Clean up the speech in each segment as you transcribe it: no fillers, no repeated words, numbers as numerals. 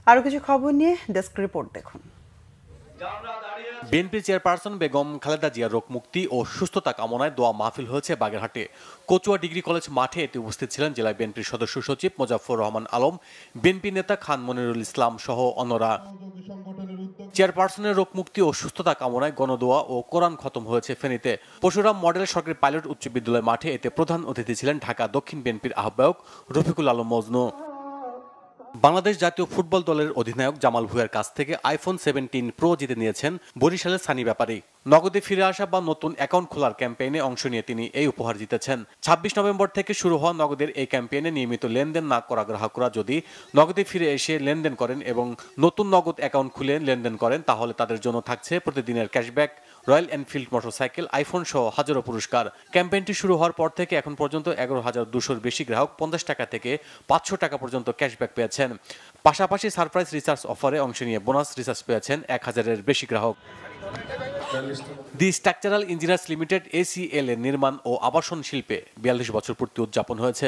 আরও কিছু খবর নিয়ে ডেস্ক রিপোর্ট দেখুন। বিএনপি চেয়ারপারসন বেগম খালেদা জিয়ার রোগ মুক্তি ও সুস্থতা কামনায় দোয়া মাহফিল হয়েছে বাগেরহাটে। কচুয়া ডিগ্রি কলেজ মাঠে এতে উপস্থিত ছিলেন জেলা বিএনপির সদস্য সচিব মোজাফফর রহমান আলম, বিএনপি নেতা খান মনিরুল ইসলাম সহ অন্যরা। চেয়ারপারসনের রোগ মুক্তি ও সুস্থতা কামনায় গণদোয়া ও কোরআন খতম হয়েছে ফেনীতে। পরশুরাম মডেল সরকারি পাইলট উচ্চ বিদ্যালয় মাঠে এতে প্রধান অতিথি ছিলেন ঢাকা দক্ষিণ বিএনপির আহ্বায়ক রফিকুল আলম মজনু। বাংলাদেশ জাতীয় ফুটবল দলের অধিনায়ক জামাল ভুঁইয়ার কাছ থেকে আইফোন 17 প্রো জিতে নিয়েছেন বরিশালের সানি ব্যাপারী। নগদে ফিরে আসা বা নতুন অ্যাকাউন্ট খোলার ক্যাম্পেইনে অংশ নিয়ে তিনি এই উপহার জিতেছেন। ২৬ নভেম্বর থেকে শুরু হওয়া নগদের এই ক্যাম্পেইনে নিয়মিত লেনদেন না করা গ্রাহকরা যদি নগদে ফিরে এসে লেনদেন করেন এবং নতুন নগদ অ্যাকাউন্ট খুলে লেনদেন করেন তাহলে তাদের জন্য থাকছে প্রতিদিনের cashback, royal Enfield motorcycle, iPhone সহ হাজারো পুরস্কার। ক্যাম্পেইনটি শুরু হওয়ার পর থেকে এখন পর্যন্ত ১১,২০০-র বেশি গ্রাহক ৫০ টাকা থেকে ৫০০ টাকা পর্যন্ত ক্যাশব্যাক পেয়েছেন। পাশাপাশি সারপ্রাইজ রিচার্জ অফারে অংশ নিয়ে বোনাস রিচার্জ পেয়েছেন ১,০০০-এর বেশি গ্রাহক। দি স্ট্রাকচারাল ইঞ্জিনিয়ার্স লিমিটেড ACL এর নির্মাণ ও আবাসন শিল্পে ৪২ বছর পূর্তি উদযাপন হয়েছে।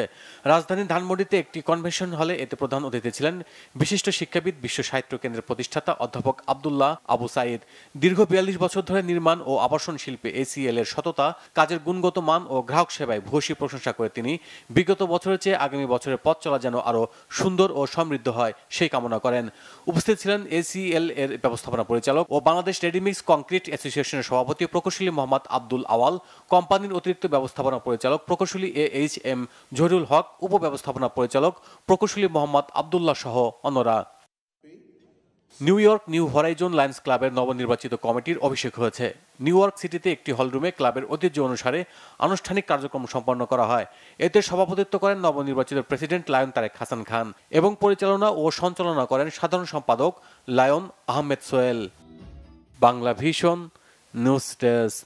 রাজধানীর ধানমন্ডিতে একটি কনভেনশন হলে এতে প্রধান অতিথি ছিলেন বিশিষ্ট শিক্ষাবিদ, বিশ্ব সাহিত্য কেন্দ্রের প্রতিষ্ঠাতা অধ্যাপক আব্দুল্লাহ আবু সাঈদ। দীর্ঘ ৪২ বছর ধরে নির্মাণ ও আবাসন শিল্পে ACL এর সততা, কাজের গুণগত মান ও গ্রাহক সেবায় ভূয়সী প্রশংসা করে তিনি বিগত বছরের চেয়ে আগামী বছরের পথ চলা যেন আরও সুন্দর ও সমৃদ্ধ হয় সেই কামনা করেন। উপস্থিত ছিলেন ACL এর ব্যবস্থাপনা পরিচালক ও বাংলাদেশ রেডিমিক্স কংক্রিট অ্যাসোসিয়েশনের সভাপতি প্রকৌশলী মোহাম্মদ আব্দুল আওয়াল, কোম্পানির অতিরিক্ত ব্যবস্থাপনা পরিচালক প্রকৌশলী AHM জহিরুল হক, উপব্যবস্থাপনা পরিচালক প্রকৌশলী মোহাম্মদ আব্দুল্লাহ সহ অন্যরা। New York new Horizon Lions ক্লাবের নবনির্বাচিত কমিটির অভিষেক হয়েছে। নিউ ইয়র্ক সিটিতে একটি হলরুমে ক্লাবের ঐতিহ্য অনুসারে আনুষ্ঠানিক কার্যক্রম সম্পন্ন করা হয়। এতে সভাপতিত্ব করেন নবনির্বাচিত প্রেসিডেন্ট লায়ন তারেক হাসান খান এবং পরিচালনা ও সঞ্চালনা করেন সাধারণ সম্পাদক lion Ahmed Sohel. Bangla vision news desk.